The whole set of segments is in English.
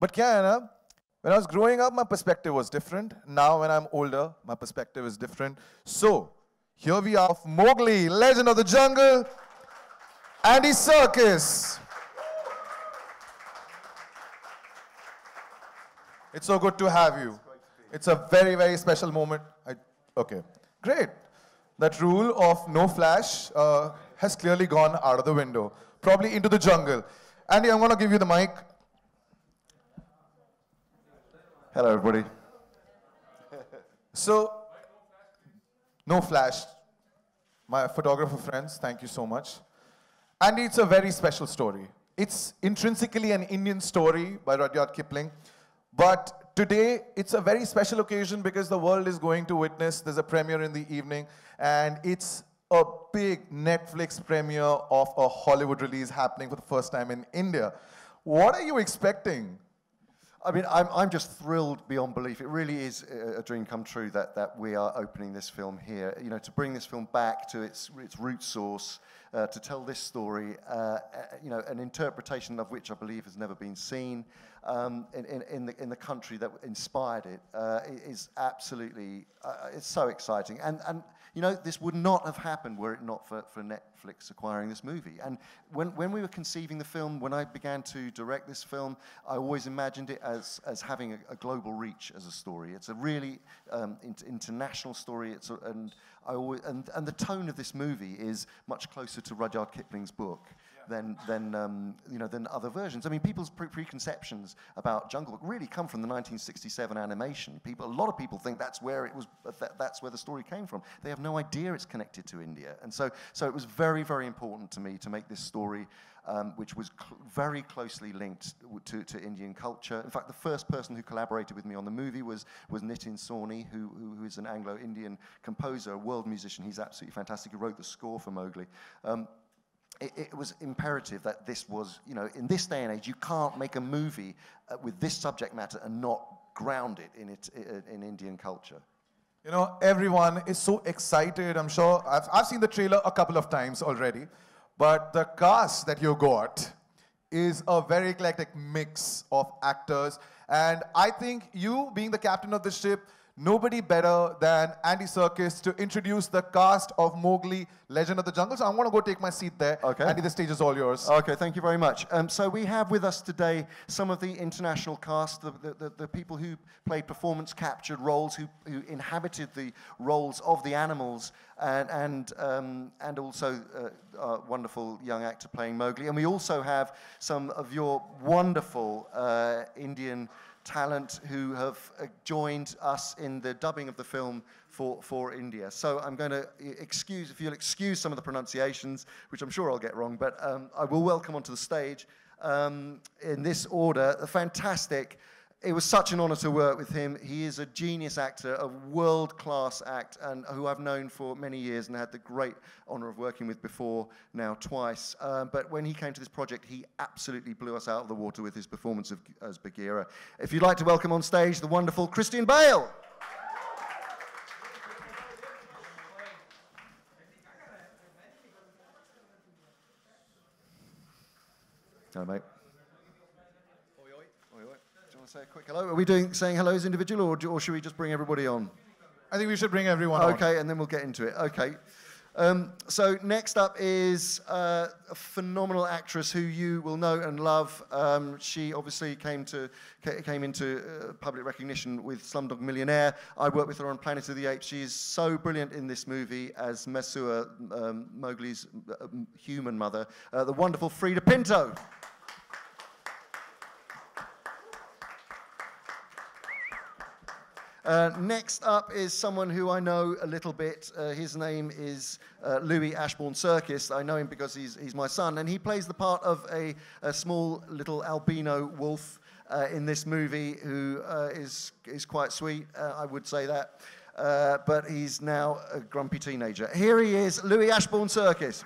But kya hai na, when I was growing up, my perspective was different. Now when I'm older, my perspective is different. So, here we are, Mowgli, Legend of the Jungle, Andy Serkis. It's so good to have you. It's a very, very special moment. Okay, great. That rule of no flash has clearly gone out of the window, probably into the jungle. Andy, I'm going to give you the mic. Hello, everybody. So, no flash. My photographer friends, thank you so much. Andy, it's a very special story. It's intrinsically an Indian story by Rudyard Kipling. But today, it's a very special occasion because the world is going to witness, there's a premiere in the evening, and it's a big Netflix premiere of a Hollywood release happening for the first time in India. What are you expecting? I mean, I'm just thrilled beyond belief. It really is a dream come true that we are opening this film here. You know, to bring this film back to its root source, to tell this story, you know, an interpretation of which I believe has never been seen in the country that inspired it, is absolutely, it's so exciting. And you know, this would not have happened were it not for Netflix acquiring this movie. And when we were conceiving the film, when I began to direct this film, I always imagined it as having a global reach as a story. It's a really international story. And the tone of this movie is much closer to Rudyard Kipling's book than other versions. I mean, people's preconceptions about Jungle Book really come from the 1967 animation. A lot of people think that's where it was. That's where the story came from. They have no idea it's connected to India, and so it was very, very important to me to make this story, which was very closely linked to Indian culture. In fact, the first person who collaborated with me on the movie was Nitin Sawhney, who is an Anglo-Indian composer, a world musician. He's absolutely fantastic. He wrote the score for Mowgli. It was imperative that this was, you know, in this day and age, you can't make a movie with this subject matter and not ground it in Indian culture. You know, everyone is so excited. I'm sure I've seen the trailer a couple of times already, but the cast that you got is a very eclectic mix of actors, and I think you, being the captain of the ship, nobody better than Andy Serkis to introduce the cast of Mowgli, Legend of the Jungle. So I'm going to go take my seat there. Okay. Andy, the stage is all yours. Okay, thank you very much. So we have with us today some of the international cast, the people who played performance-captured roles, who inhabited the roles of the animals, and also a wonderful young actor playing Mowgli. And we also have some of your wonderful Indian talent who have joined us in the dubbing of the film for India. So I'm going to if you'll excuse some of the pronunciations, which I'm sure I'll get wrong, but I will welcome onto the stage, in this order, the fantastic. It was such an honor to work with him. He is a genius actor, a world-class act, and who I've known for many years and had the great honor of working with before, now twice. But when he came to this project, he absolutely blew us out of the water with his performance as Bagheera. If you'd like to welcome on stage the wonderful Christian Bale. Hello, mate. Say a quick hello. Are we saying hello as individual, or should we just bring everybody on? I think we should bring everyone on. Okay, and then we'll get into it. Okay. So next up is a phenomenal actress who you will know and love. She obviously came into public recognition with Slumdog Millionaire. I worked with her on Planet of the Apes. She is so brilliant in this movie as Mesua, Mowgli's human mother, the wonderful Frida Pinto. Next up is someone who I know a little bit. His name is Louis Ashbourne Serkis. I know him because he's my son, and he plays the part of a small little albino wolf in this movie who is quite sweet, I would say that. But he's now a grumpy teenager. Here he is, Louis Ashbourne Serkis.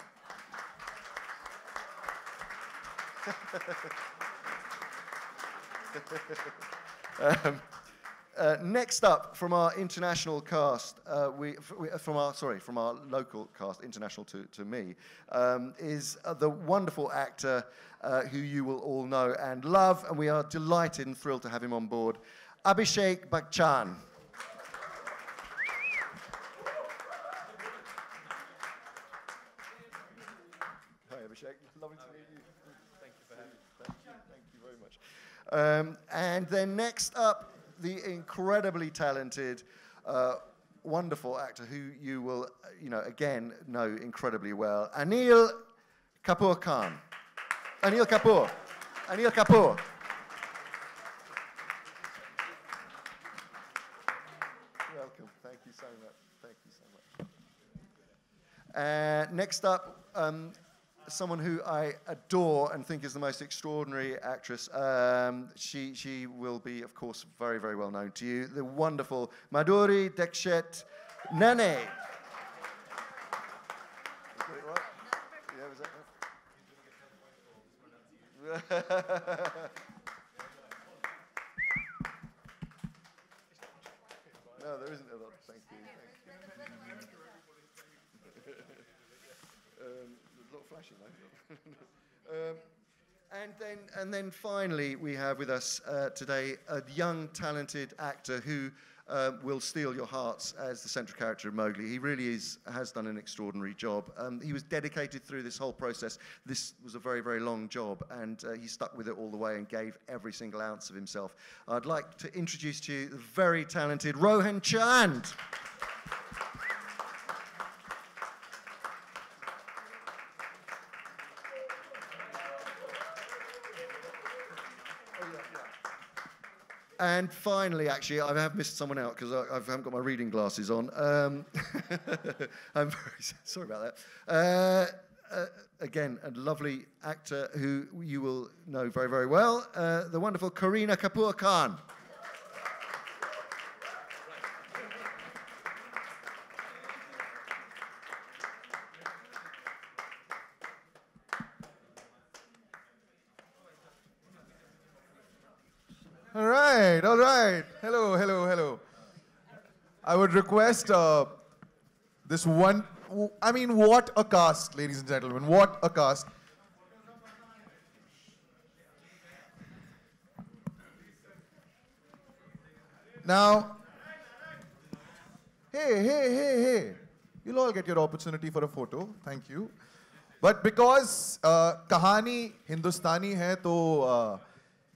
Next up, from our international cast, from our local cast, international to me, is the wonderful actor who you will all know and love, and we are delighted and thrilled to have him on board, Abhishek Bachchan. Hi, Abhishek. Lovely to meet you. Thank you for having me. Thank you very much. And then next up, the incredibly talented, wonderful actor who you will, again, know incredibly well, Anil Kapoor Khan. Anil Kapoor. Anil Kapoor. Welcome. Thank you so much. Thank you so much. Next up, someone who I adore and think is the most extraordinary actress. She will be, of course, very, very well known to you. The wonderful Madhuri Dixit Nene. No, there isn't a lot. Thank you. A lot of flashing though. And then finally, we have with us today a young, talented actor who will steal your hearts as the central character of Mowgli. He really has done an extraordinary job. He was dedicated through this whole process. This was a very, very long job, and he stuck with it all the way and gave every single ounce of himself. I'd like to introduce to you the very talented Rohan Chand. And finally, actually, I have missed someone out because I haven't got my reading glasses on. I'm very sorry about that. Again, a lovely actor who you will know very, very well, the wonderful Kareena Kapoor Khan. All right. Hello. I would request this one, I mean, what a cast, ladies and gentlemen, what a cast. Now, hey. You'll all get your opportunity for a photo. Thank you. But because कहानी हिंदुस्तानी है तो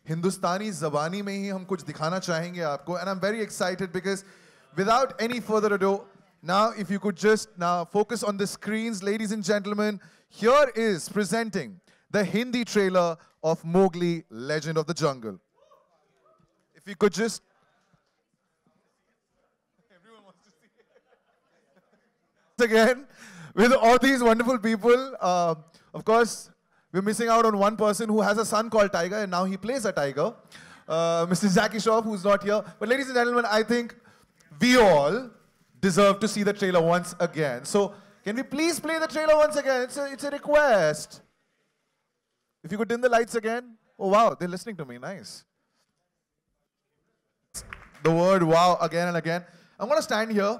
हिंदुस्तानी ज़बानी में ही हम कुछ दिखाना चाहेंगे आपको, and I'm very excited because without any further ado, now if you could just now focus on the screens, ladies and gentlemen, here is presenting the Hindi trailer of Mowgli, Legend of the Jungle. If you could just... Everyone wants to see it. Again, with all these wonderful people, of course, we're missing out on one person who has a son called Tiger, and now he plays a tiger. Mr. Zaki Shroff, who's not here. But ladies and gentlemen, I think we all deserve to see the trailer once again. So can we please play the trailer once again? It's a request. If you could dim the lights again. Oh, wow, they're listening to me. Nice. The word wow again and again. I'm going to stand here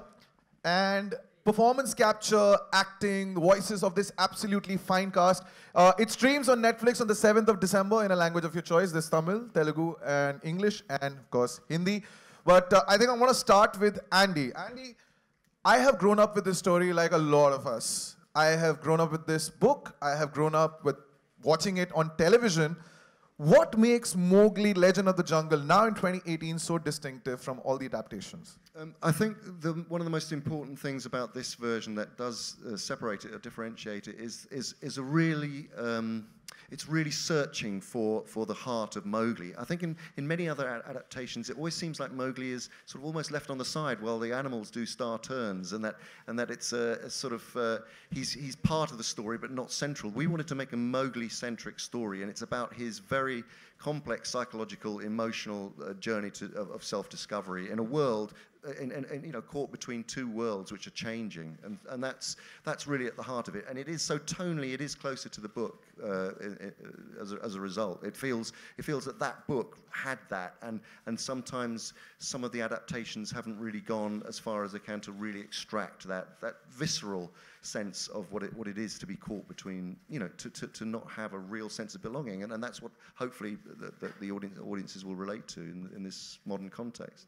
and performance capture, acting, voices of this absolutely fine cast. It streams on Netflix on the 7th of December in a language of your choice. There's Tamil, Telugu, and English, and of course, Hindi. But I think I want to start with Andy. Andy, I have grown up with this story like a lot of us. I have grown up with this book. I have grown up with watching it on television. What makes Mowgli, Legend of the Jungle, now in 2018, so distinctive from all the adaptations? I think one of the most important things about this version that does separate it or differentiate it is a really, it's really searching for the heart of Mowgli. I think in many other adaptations, it always seems like Mowgli is sort of almost left on the side while the animals do star turns, and that it's a sort of, he's part of the story but not central. We wanted to make a Mowgli-centric story, and it's about his very complex psychological, emotional journey of self-discovery in a world, and you know, caught between two worlds which are changing, and that's really at the heart of it. And it is so tonally, it is closer to the book as a result. It feels that book had that, and sometimes some of the adaptations haven't really gone as far as they can to really extract that visceral sense of what it is to be caught between, you know, to not have a real sense of belonging, and that's what hopefully the audiences will relate to in this modern context.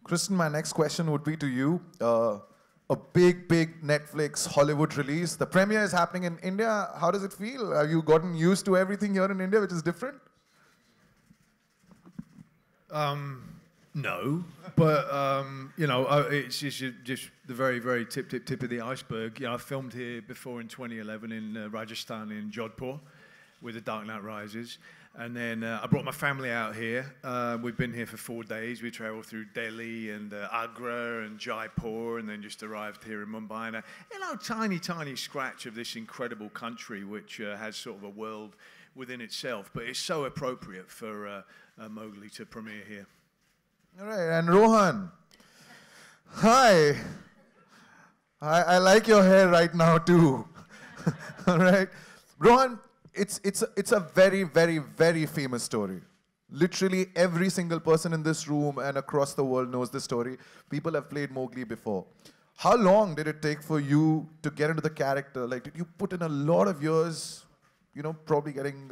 Kristen, my next question would be to you. A big Netflix Hollywood release. The premiere is happening in India. How does it feel? Have you gotten used to everything here in India, which is different? No, but you know, it's just the very tip of the iceberg. You know, I filmed here before in 2011 in Rajasthan, in Jodhpur, with The Dark Knight Rises. And then I brought my family out here. We've been here for 4 days. We traveled through Delhi and Agra and Jaipur, and then just arrived here in Mumbai. And you know, tiny scratch of this incredible country, which has sort of a world within itself. But it's so appropriate for Mowgli to premiere here. All right, and Rohan. Hi. I like your hair right now too. All right, Rohan. It's a very famous story. Literally every single person in this room and across the world knows this story. People have played Mowgli before. How long did it take for you to get into the character? Like, did you put in a lot of years, you know, probably getting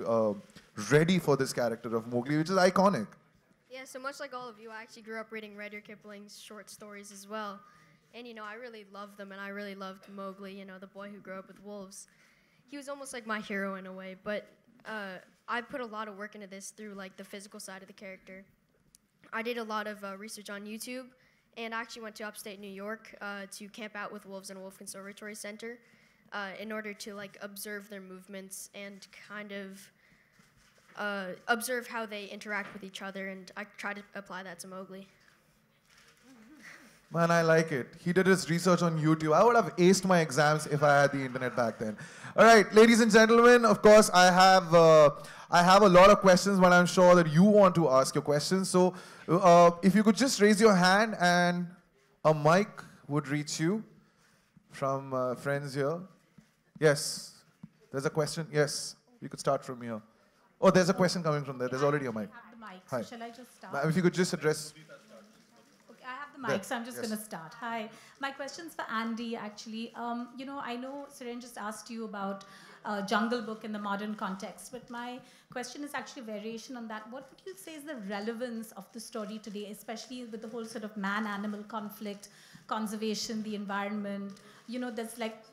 ready for this character of Mowgli, which is iconic? Yeah, so much like all of you, I actually grew up reading Rudyard Kipling's short stories as well. And, you know, I really loved them, and I really loved Mowgli, you know, the boy who grew up with wolves. He was almost like my hero in a way, but I put a lot of work into this through like the physical side of the character. I did a lot of research on YouTube, and I actually went to upstate New York to camp out with wolves in a wolf conservatory center in order to like observe their movements and kind of observe how they interact with each other, and I try to apply that to Mowgli. Man, I like it. He did his research on YouTube. I would have aced my exams if I had the internet back then. All right, ladies and gentlemen, of course, I have a lot of questions, but I'm sure that you want to ask your questions. So if you could just raise your hand and a mic would reach you from friends here. Yes, there's a question. Yes, you could start from here. Oh, there's a question coming from there. There's already a mic. I have the mic, Hi. so shall I just start? If you could just address... I have the mic, so I'm just going to start. Hi. My question's for Andy, actually. You know, I know Suren just asked you about Jungle Book in the modern context, but my question is actually a variation on that. What would you say is the relevance of the story today, especially with the whole sort of man-animal conflict, conservation, the environment? You know, there's like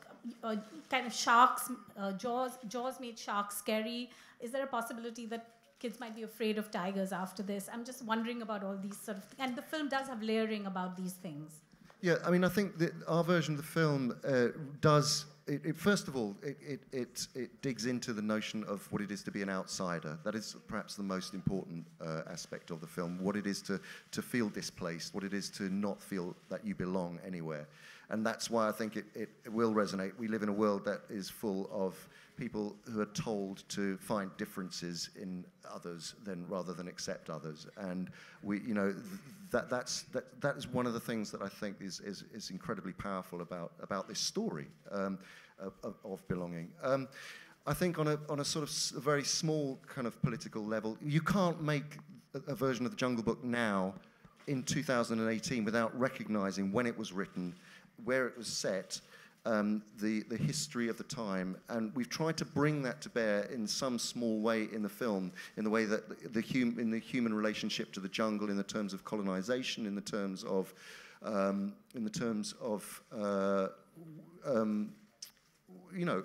kind of sharks, Jaws made sharks scary. Is there a possibility that kids might be afraid of tigers after this? I'm just wondering about all these sort of, and the film does have layering about these things. Yeah, I mean, I think that our version of the film does. First of all, it digs into the notion of what it is to be an outsider. That is perhaps the most important aspect of the film. What it is to feel displaced. What it is to not feel that you belong anywhere. And that's why I think it will resonate. We live in a world that is full of people who are told to find differences in others rather than accept others, and we, you know, that is one of the things that I think is incredibly powerful about this story of belonging. I think on a sort of a very small kind of political level, you can't make a version of the Jungle Book now in 2018 without recognizing when it was written, where it was set, the history of the time, and we've tried to bring that to bear in some small way in the film, in the way that in the human relationship to the jungle, in the terms of colonization, in the terms of you know,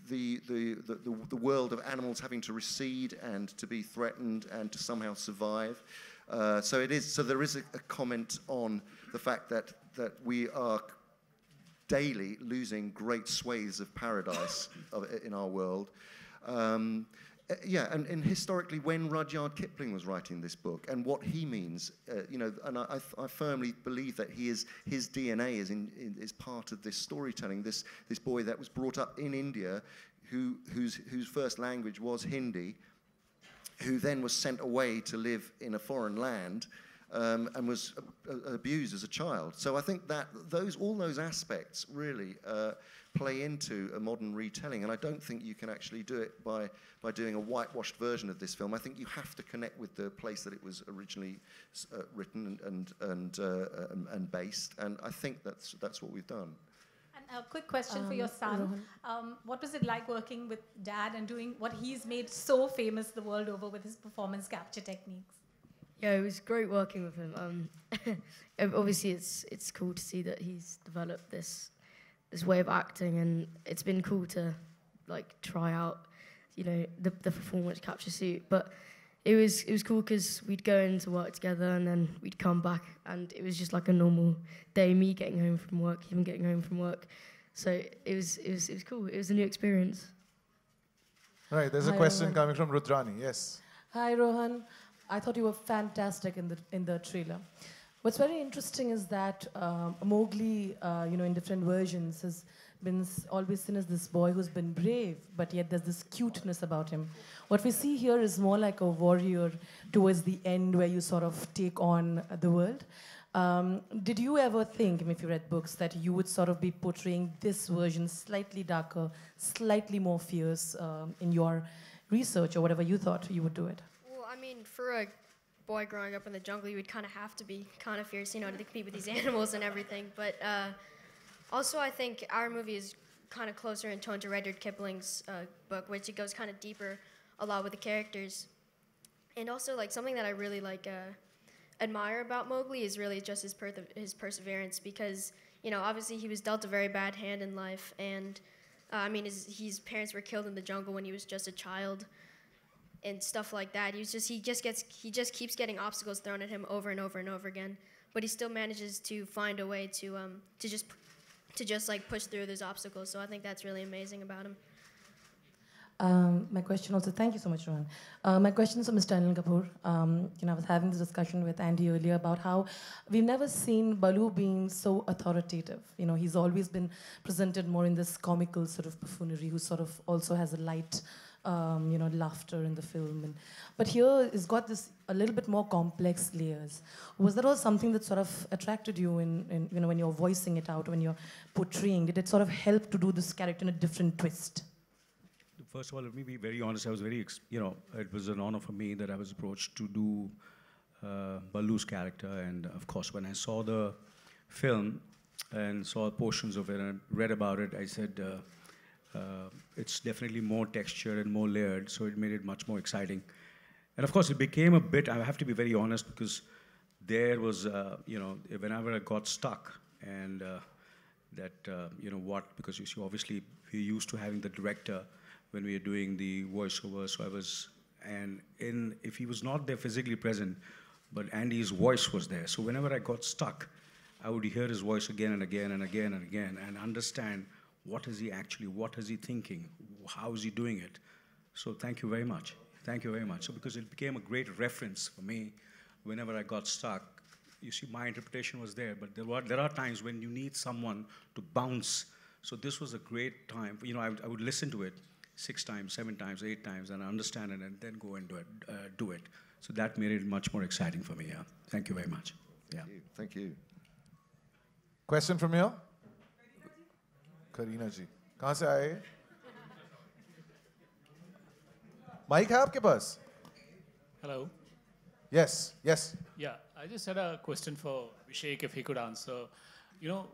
the world of animals having to recede and to be threatened and to somehow survive. So there is a comment on the fact that we are daily losing great swathes of paradise in our world. Yeah, and historically, when Rudyard Kipling was writing this book, and what he means, you know, and I firmly believe that his DNA is part of this storytelling. This boy that was brought up in India, whose first language was Hindi, who then was sent away to live in a foreign land and was abused as a child. So I think that all those aspects really play into a modern retelling, and I don't think you can actually do it by doing a whitewashed version of this film. I think you have to connect with the place that it was originally written and based, and I think that's what we've done. And a quick question for your son. What was it like working with Dad and doing what he's made so famous the world over with his performance capture techniques? Yeah, it was great working with him. Obviously, it's cool to see that he's developed this way of acting, and it's been cool to like try out, you know, the performance capture suit. But it was cool because we'd go into work together, and then we'd come back, and it was just like a normal day. Me getting home from work, him getting home from work. So it was cool. It was a new experience. All right, there's a question coming from Rudrani. Yes. Hi, Rohan. I thought you were fantastic in the trailer. What's very interesting is that Mowgli, in different versions, has been always seen as this boy who's been brave, but yet there's this cuteness about him. What we see here is more like a warrior towards the end, where you sort of take on the world. Did you ever think, if you read books, that you would sort of be portraying this version slightly darker, slightly more fierce in your research, or whatever you thought you would do it? Well, I mean, for a boy growing up in the jungle, you would kind of have to be kind of fierce, to compete with these animals and everything. But also, I think our movie is kind of closer in tone to Rudyard Kipling's book, which it goes kind of deeper a lot with the characters. And also, like, something that I really admire about Mowgli is really just his perseverance, because obviously he was dealt a very bad hand in life, and his parents were killed in the jungle when he was just a child, and stuff like that. He just keeps getting obstacles thrown at him over and over and over again, but he still manages to find a way to just like push through those obstacles. So I think that's really amazing about him. My question also, thank you so much, Rohan. My question is for Mr. Anil Kapoor. I was having this discussion with Andy earlier about how we've never seen Baloo being so authoritative. He's always been presented more in this comical sort of buffoonery, who sort of also has a light, laughter in the film. But here it's got this a little bit more complex layers. Was that all something that sort of attracted you in when you're voicing it out, when you're portraying? Did it sort of help to do this character in a different twist? First of all, let me be very honest. I was very, it was an honor for me that I was approached to do Baloo's character. And of course, when I saw the film and saw portions of it and read about it, I said, it's definitely more textured and more layered, so it made it much more exciting. And of course, it became a bit, I have to be very honest, because there was, whenever I got stuck, and because you see, obviously, we're used to having the director when we are doing the voiceover, so I was, if he was not there physically present, but Andy's voice was there. So whenever I got stuck, I would hear his voice again and again and again and again, and understand what is he thinking, how is he doing it. So thank you very much. Thank you very much. So because it became a great reference for me, whenever I got stuck, you see, my interpretation was there, but there are times when you need someone to bounce. So this was a great time. I would listen to it 6 times, 7 times, 8 times, and understand it, and then go and do it. So that made it much more exciting for me. Yeah. Thank you very much. Thank you. Question from here? Kareena ji. कहाँ से आए? Mic है आपके पास? Hello. Yes. Yeah, I just had a question for Abhishek, if he could answer.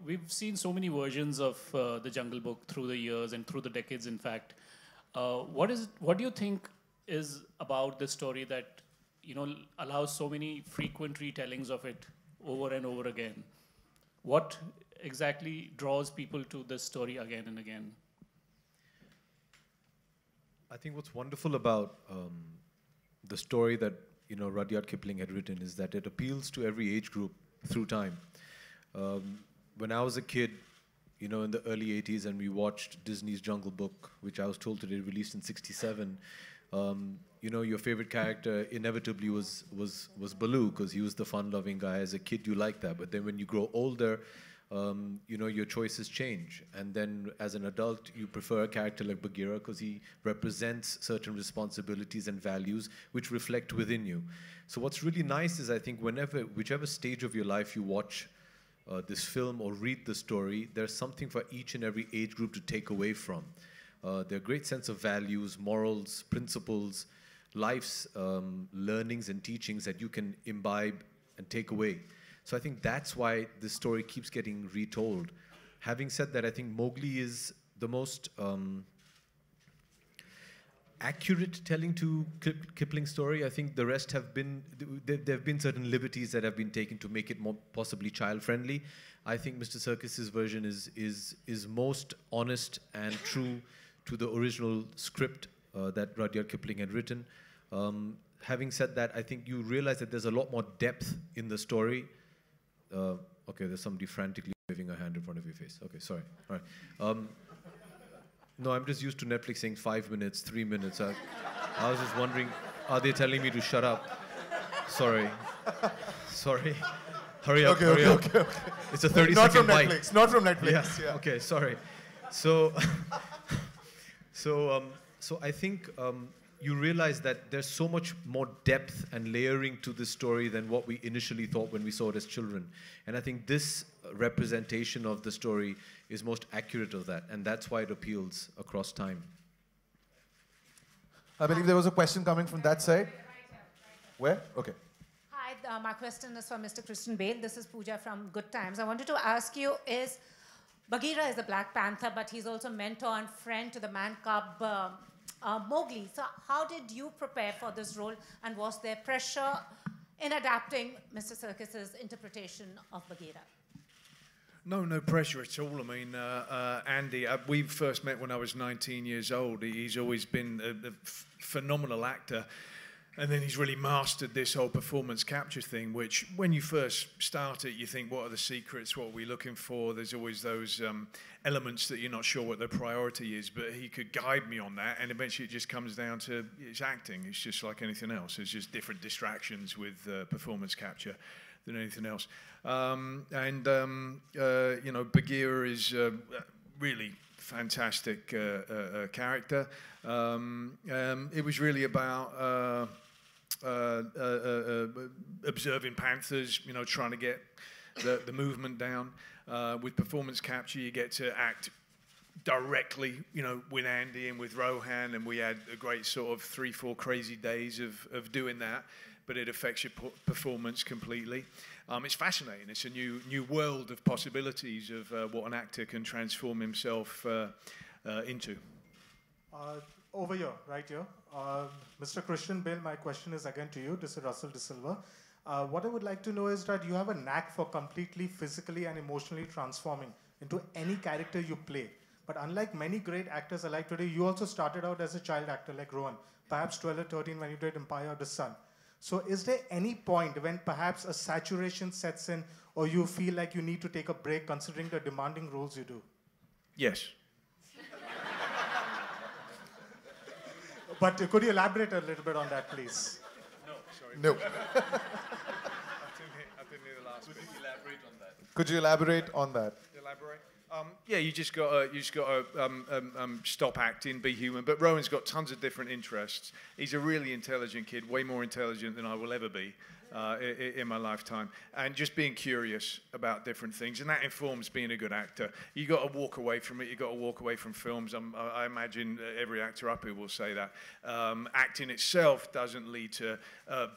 We've seen so many versions of the Jungle Book through the years and through the decades, in fact. What do you think is about this story that, allows so many frequent retellings of it over and over again? What exactly draws people to this story again and again? I think what's wonderful about the story that Rudyard Kipling had written is that it appeals to every age group through time. When I was a kid, in the early 80s, and we watched Disney's Jungle Book, which I was told today released in '67, your favorite character inevitably was Baloo, because he was the fun-loving guy. As a kid, you like that. But then when you grow older, your choices change. And then as an adult, you prefer a character like Bagheera because he represents certain responsibilities and values which reflect within you. So what's really nice is I think whichever stage of your life you watch this film or read the story, there's something for each and every age group to take away from. There are great sense of values, morals, principles, life's learnings and teachings that you can imbibe and take away. So I think that's why this story keeps getting retold. Having said that, I think Mowgli is the most accurate telling to Kipling's story. I think the rest have been, there have been certain liberties that have been taken to make it more possibly child-friendly. I think Mr. Circus's version is most honest and true to the original script that Rudyard Kipling had written. Having said that, I think you realize that there's a lot more depth in the story. Okay, there's somebody frantically waving a hand in front of your face. Okay, sorry. All right. No, I'm just used to Netflix saying 5 minutes, 3 minutes. I was just wondering, are they telling me to shut up? Sorry. Sorry. Hurry up, hurry up. Okay. It's a 30-second bite. Netflix, not from Netflix. Yeah. Okay, sorry. So, so I think you realize that there's so much more depth and layering to this story than what we initially thought when we saw it as children. And I think this representation of the story is most accurate of that, and that's why it appeals across time. I believe there was a question coming from that side. Where? Okay. Hi, my question is for Mr. Christian Bale. This is Pooja from Good Times. I wanted to ask you is, Bagheera is the Black Panther, but he's also mentor and friend to the man-cub Mowgli. So how did you prepare for this role, and was there pressure in adapting Mr. Circus's interpretation of Bagheera? No pressure at all. I mean, Andy, we first met when I was 19 years old. He's always been a phenomenal actor. And then he's really mastered this whole performance capture thing, which when you first start it, you think, what are the secrets? What are we looking for? There's always those elements that you're not sure what the priority is, but he could guide me on that. And eventually it just comes down to it's acting. It's just like anything else. It's just different distractions with performance capture than anything else. Bagheera is really fantastic character. It was really about observing panthers, trying to get the movement down. With performance capture, you get to act directly, with Andy and with Rohan, and we had a great sort of 3-4 crazy days of doing that, but it affects your performance completely. It's fascinating. It's a new world of possibilities of what an actor can transform himself into. Over here, right here. Mr. Christian Bale, my question is again to you. This is Russell De Silva. What I would like to know is that you have a knack for completely physically and emotionally transforming into any character you play. But unlike many great actors alike today, you also started out as a child actor like Rohan, perhaps 12 or 13 when you did Empire of the Sun. So is there any point when perhaps a saturation sets in, or you feel like you need to take a break considering the demanding roles you do? Yes. But could you elaborate a little bit on that, please? No, sorry. No. I didn't hear the last bit. Elaborate on that. Could you elaborate on that? Elaborate? Yeah, you just got to stop acting, be human. But Rowan's got tons of different interests. He's a really intelligent kid, way more intelligent than I will ever be in my lifetime. And just being curious about different things, and that informs being a good actor. You got to walk away from it. You got to walk away from films. I imagine every actor up here will say that. Acting itself doesn't lead to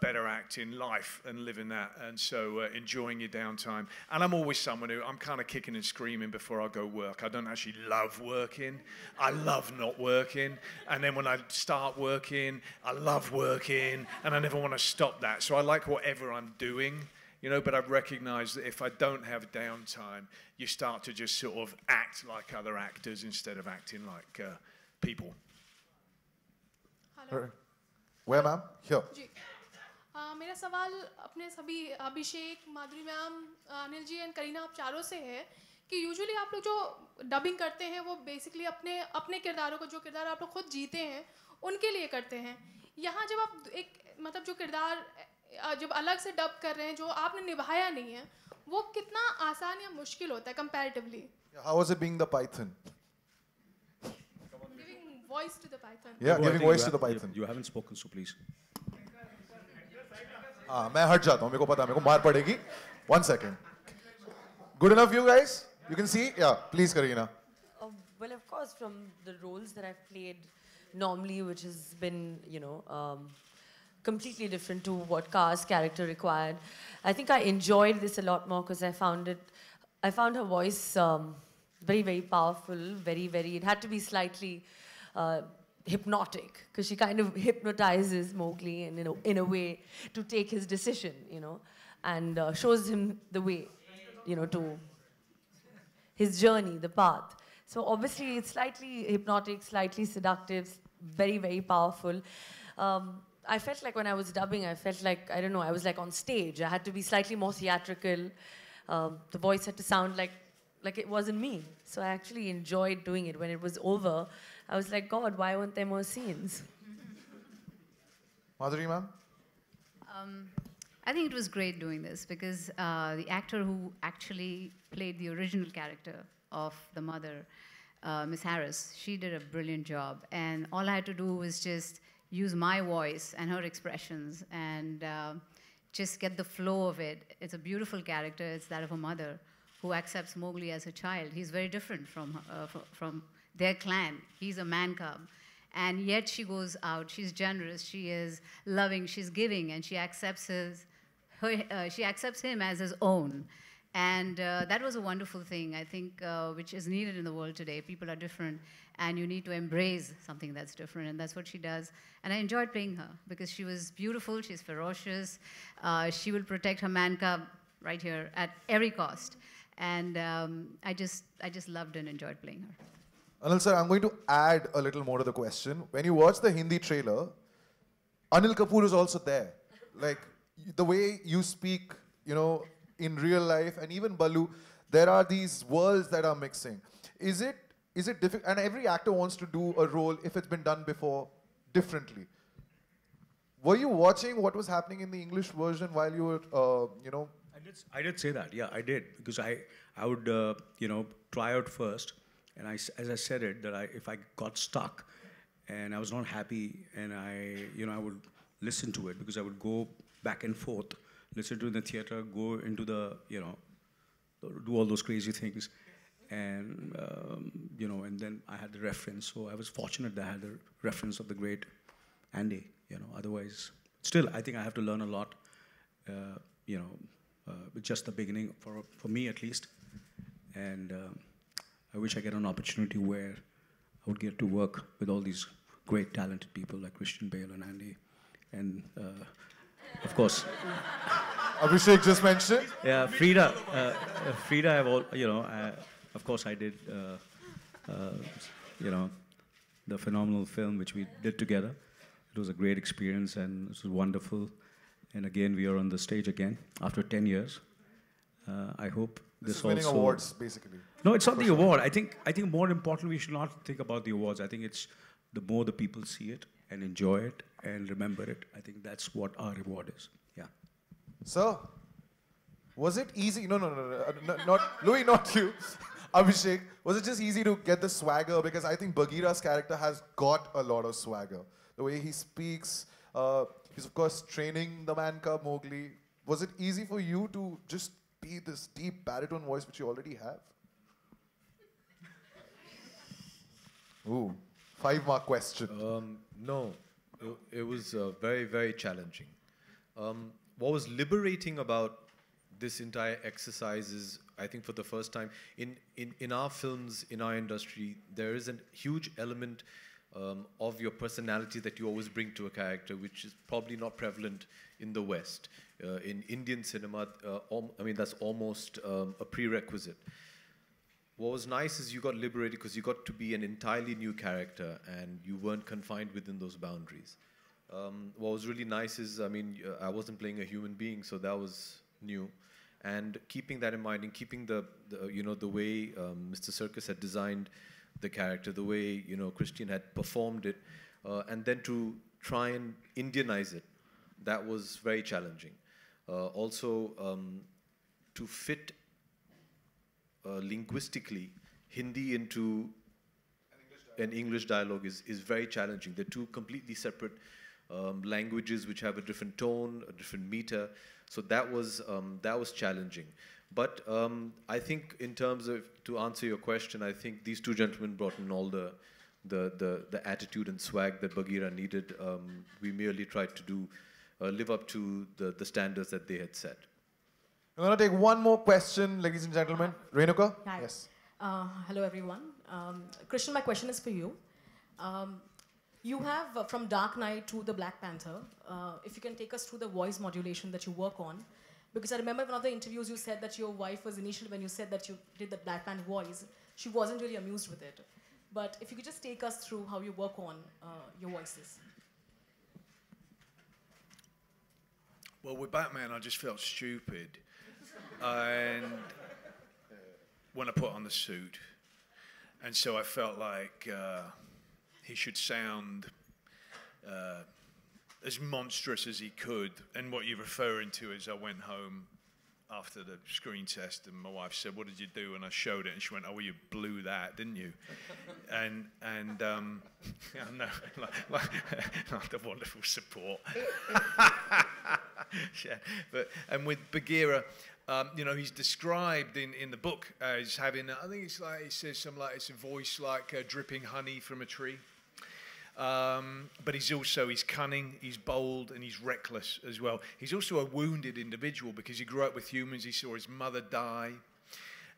better acting life and living that. And so enjoying your downtime. And I'm always someone who I'm kind of kicking and screaming before I go work. I don't actually love working. I love not working. And then when I start working, I love working, and I never want to stop that. So I like whatever I'm doing, but I've recognized that if I don't have downtime, you start to just sort of act like other actors instead of acting like people. Hello. Where, ma'am? Here. मेरा सवाल अपने सभी Abhishek, Madhuri ma'am, Anil ji and Kareena आप चारों से है कि usually आप लोग जो डबिंग करते हैं वो बेसिकली अपने किरदारों को, जो किरदार आप लोग खुद जीते हैं उनके लिए करते हैं. यहाँ जब आप एक जो किरदार जब अलग से डब कर रहे हैं जो आपने निभाया नहीं है वो कितना आसान या मुश्किल होता है comparatively? How was it being the Python? Giving voice to the python. Yeah, No, I giving think voice you to the ha- Python. You haven't spoken, so please. हाँ, मैं हट जाता हूँ, मेरे को पता है, मेरे को मार पड़ेगी. 1 second. Good enough, you guys? You can see? Yeah, please, Kareena. Well, of course, from the roles that I've played normally, which has been, completely different to what Ka's character required. I think I enjoyed this a lot more because I found her voice very, very powerful, very, very, it had to be slightly hypnotic because she kind of hypnotizes Mowgli and in a way to take his decision, and shows him the way, to his journey, the path. So obviously it's slightly hypnotic, slightly seductive, very, very powerful. I felt like when I was dubbing, I felt like, I don't know, I was like on stage. I had to be slightly more theatrical. The voice had to sound like it wasn't me. So I actually enjoyed doing it. When it was over, I was like, God, why weren't there more scenes? Madhuri, ma'am? I think it was great doing this because the actor who actually played the original character of the mother, Miss Harris, she did a brilliant job. And all I had to do was just use my voice and her expressions and just get the flow of it. It's a beautiful character. It's that of a mother who accepts Mowgli as a child. He's very different from their clan. He's a man cub. And yet she goes out, she's generous, she is loving, she's giving, and she accepts him as his own. And that was a wonderful thing, I think, which is needed in the world today. People are different, and you need to embrace something that's different, and that's what she does. And I enjoyed playing her, because she was beautiful, she's ferocious, she will protect her man cub right here at every cost. And I just loved and enjoyed playing her. Anil sir, I'm going to add a little more to the question. When you watch the Hindi trailer, Anil Kapoor is also there. Like, the way you speak, in real life, and even Balu, there are these worlds that are mixing. Is it difficult? And every actor wants to do a role, if it's been done before, differently. Were you watching what was happening in the English version while you were, I did say that, yeah, I did. Because I would, try out first. And as I said it, that if I got stuck and I was not happy, and I would listen to it, because I would go back and forth, listen to it in the theater, go into the, do all those crazy things. And, and then I had the reference. So I was fortunate that I had the reference of the great Andy, Otherwise, still, I think I have to learn a lot, with just the beginning, for me at least. And I wish I get an opportunity where I would get to work with all these great talented people like Christian Bale and Andy. And, of course... Abhishek just mentioned? Yeah, Frida. Frida, of course I did, the phenomenal film which we did together. It was a great experience and it was wonderful. And again, we are on the stage again after 10 years. I hope this is also... winning awards, basically. No, it's not the award. I think more importantly, we should not think about the awards. I think it's the more the people see it and enjoy it and remember it. I think that's what our reward is. Yeah. Sir, was it easy? No, not Louis, not you. Abhishek, was it just easy to get the swagger? Because I think Bagheera's character has got a lot of swagger. The way he speaks, he's of course training the man cub Mowgli. Was it easy for you to just be this deep baritone voice which you already have? Ooh, 5-mark question. No, it was very, very challenging. What was liberating about this entire exercise is, I think for the first time, in our films, in our industry, there is a huge element of your personality that you always bring to a character, which is probably not prevalent in the West. In Indian cinema, that's almost a prerequisite. What was nice is you got liberated because you got to be an entirely new character and you weren't confined within those boundaries. What was really nice is, I wasn't playing a human being, so that was new. And keeping that in mind and keeping the way Mr. Serkis had designed the character, the way Christian had performed it, and then to try and Indianize it. that was very challenging. Also, to fit linguistically Hindi into an English dialogue is very challenging. They're two completely separate languages which have a different tone, a different meter. So that was challenging. But I think in terms of, to answer your question, I think these two gentlemen brought in all the attitude and swag that Bagheera needed. We merely tried to live up to the standards that they had set. I'm going to take one more question, ladies and gentlemen. Renuka? Hi. Yes. Hello, everyone. Christian, my question is for you. You have from Dark Knight to the Black Panther, if you can take us through the voice modulation that you work on. Because I remember one of the interviews you said that your wife was initially, when you said that you did the Black Panther voice, she wasn't really amused with it. But if you could just take us through how you work on your voices. Well, with Batman, I just felt stupid. And when I put on the suit, and so I felt like he should sound as monstrous as he could. And what you're referring to is I went home after the screen test, and my wife said, "What did you do?" And I showed it, and she went, "Oh, well, you blew that, didn't you?" and yeah, no, like the wonderful support. Yeah, and with Bagheera, you know, he's described in the book as having, I think it's like, it says something like, it's a voice like dripping honey from a tree. But he's cunning, he's bold, and he's reckless as well. He's also a wounded individual because he grew up with humans. He saw his mother die,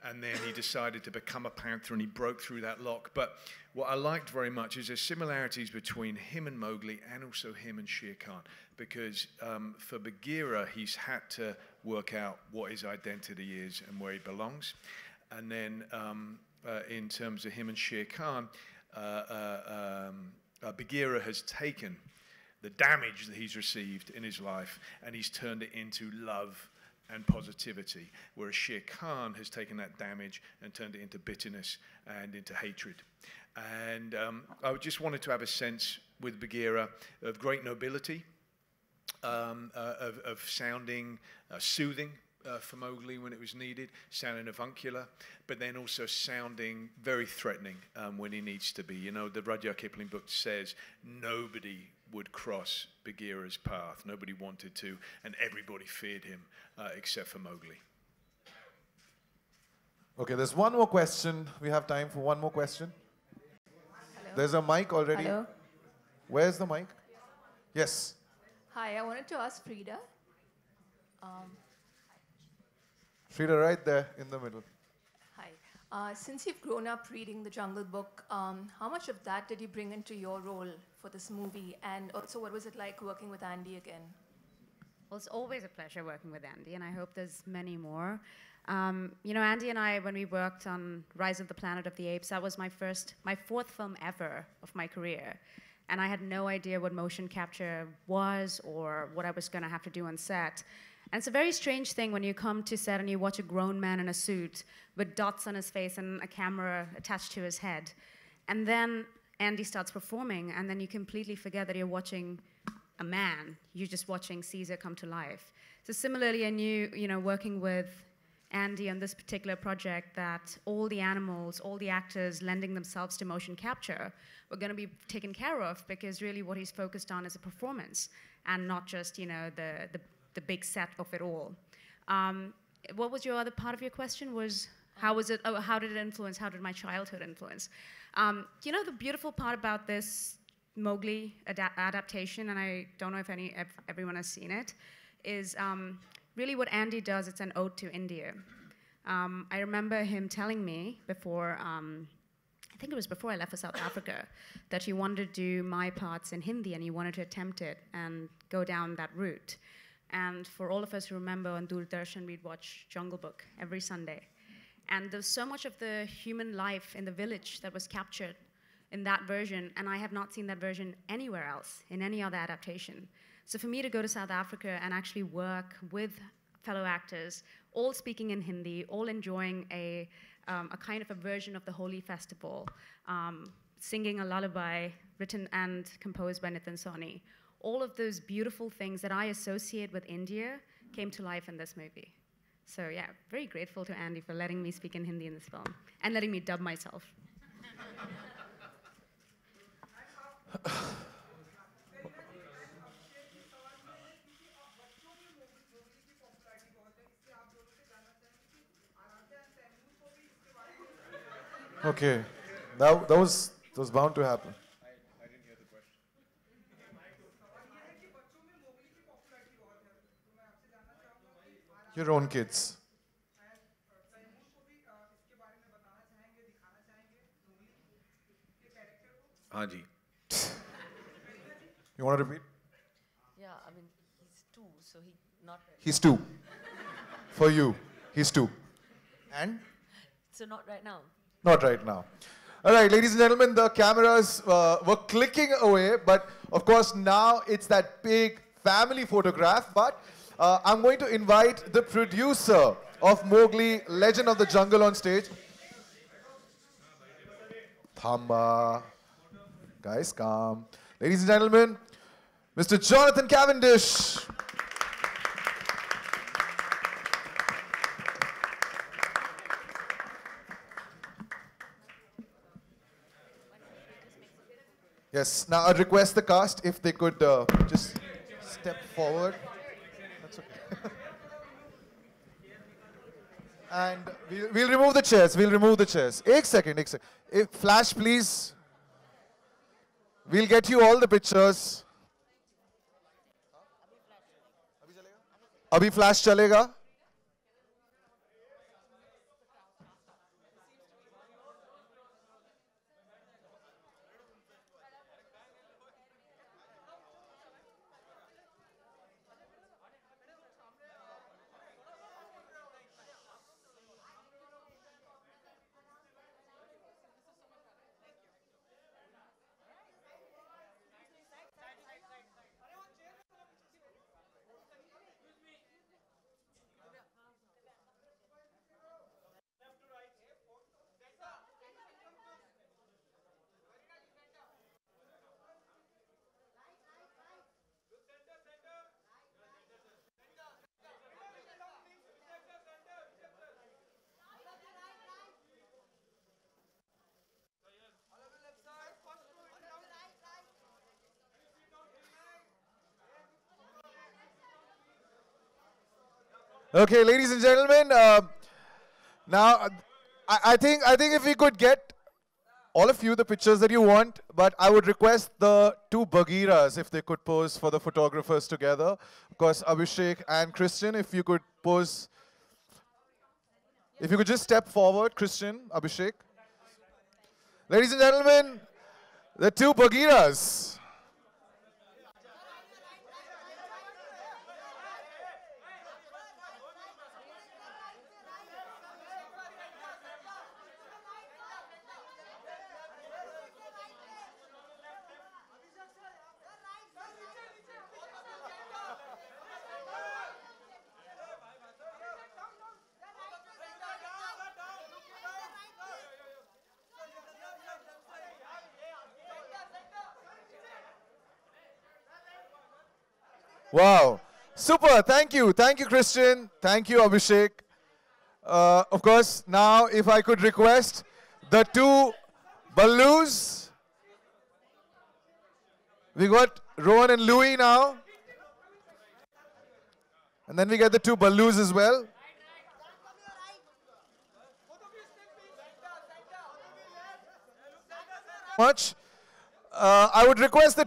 and then he decided to become a panther, and he broke through that lock. But what I liked very much is there's similarities between him and Mowgli, and also him and Shere Khan, because for Bagheera, he's had to work out what his identity is and where he belongs. And then in terms of him and Shere Khan, Bagheera has taken the damage that he's received in his life and he's turned it into love and positivity, whereas Shere Khan has taken that damage and turned it into bitterness and into hatred. And I just wanted to have a sense with Bagheera of great nobility, of sounding soothing for Mowgli when it was needed, sounding avuncular, but then also sounding very threatening when he needs to be. You know, the Rudyard Kipling book says nobody would cross Bagheera's path. Nobody wanted to, and everybody feared him except for Mowgli. Okay, there's one more question. We have time for one more question. Hello. There's a mic already. Hello. Where's the mic? Yes. Hi, I wanted to ask Frida. Frida, right there in the middle. Hi. Since you've grown up reading the Jungle Book, how much of that did you bring into your role for this movie? And also, what was it like working with Andy again? Well, it's always a pleasure working with Andy, and I hope there's many more. You know, Andy and I, when we worked on Rise of the Planet of the Apes, that was my fourth film ever of my career. And I had no idea what motion capture was or what I was going to have to do on set. And it's a very strange thing when you come to set and you watch a grown man in a suit with dots on his face and a camera attached to his head. And then Andy starts performing, and then you completely forget that you're watching a man. You're just watching Caesar come to life. So similarly, I knew, you know, working with Andy on this particular project, that all the animals, all the actors lending themselves to motion capture were going to be taken care of, because really what he's focused on is a performance and not just, you know, the big set of it all. What was your other part of your question? Was how was it? Oh, how did it influence? How did my childhood influence? You know, the beautiful part about this Mowgli adaptation, and I don't know if everyone has seen it, is really what Andy does. It's an ode to India. I remember him telling me before, I think it was before I left for South Africa, that he wanted to do my parts in Hindi and he wanted to attempt it and go down that route. And for all of us who remember on Doordarshan, we'd watch Jungle Book every Sunday. And there's so much of the human life in the village that was captured in that version, and I have not seen that version anywhere else, in any other adaptation. So for me to go to South Africa and actually work with fellow actors, all speaking in Hindi, all enjoying a kind of a version of the Holi festival, singing a lullaby written and composed by Nitin Sawhney, all of those beautiful things that I associate with India came to life in this movie. So yeah, very grateful to Andy for letting me speak in Hindi in this film and letting me dub myself. Okay, that was bound to happen. Your own kids. Haji. You want to repeat? Yeah, I mean, he's 2, so he not. He's 2. For you, he's 2. And? So not right now. Not right now. All right, ladies and gentlemen, the cameras were clicking away, but of course now it's that big family photograph. But I'm going to invite the producer of Mowgli, Legend of the Jungle on stage. Thamba. Guys, calm. Ladies and gentlemen, Mr. Jonathan Cavendish. Yes, now I'd request the cast if they could just step forward. That's okay. And we'll remove the chairs. We'll remove the chairs. Ek second. If flash, please. We'll get you all the pictures. Abhi flash chalega? Okay, ladies and gentlemen, now I think if we could get all of you the pictures that you want, but I would request the 2 Bagheeras if they could pose for the photographers together. Of course, Abhishek and Christian, if you could pose. If you could just step forward, Christian, Abhishek. Ladies and gentlemen, the 2 Bagheeras. Wow. Super. Thank you. Thank you, Christian. Thank you, Abhishek. Of course, now if I could request the 2 Ballus. We got Rowan and Louis now. And then we get the 2 Ballus as well. Much. I would request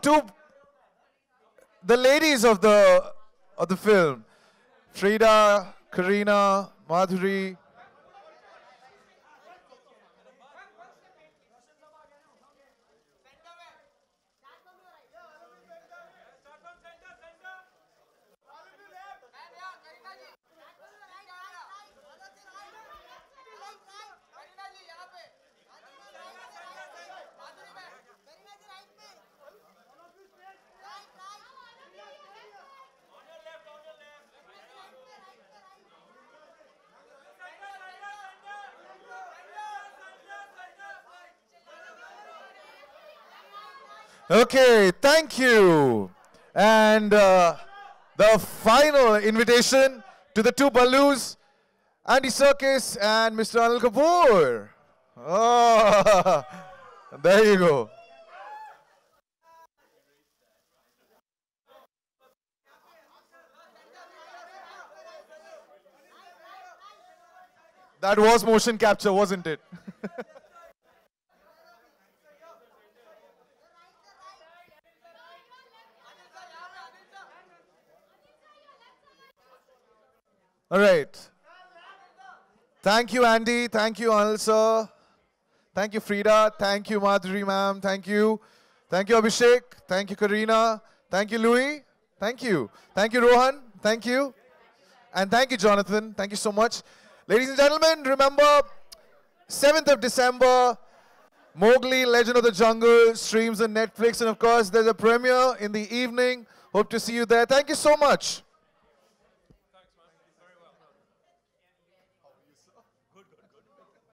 the ladies of the film, Frida, Kareena, Madhuri. Okay, thank you. And the final invitation to the two Ballus, Andy Serkis and Mr. Anil Kapoor. Oh, there you go. That was motion capture, wasn't it? All right. Thank you, Andy. Thank you, Anil sir. Thank you, Frida. Thank you, Madhuri ma'am. Thank you. Thank you, Abhishek. Thank you, Kareena. Thank you, Louis. Thank you. Thank you, Rohan. Thank you. And thank you, Jonathan. Thank you so much. Ladies and gentlemen, remember, 7th of December, Mowgli, Legend of the Jungle, streams on Netflix. And of course, there's a premiere in the evening. Hope to see you there. Thank you so much.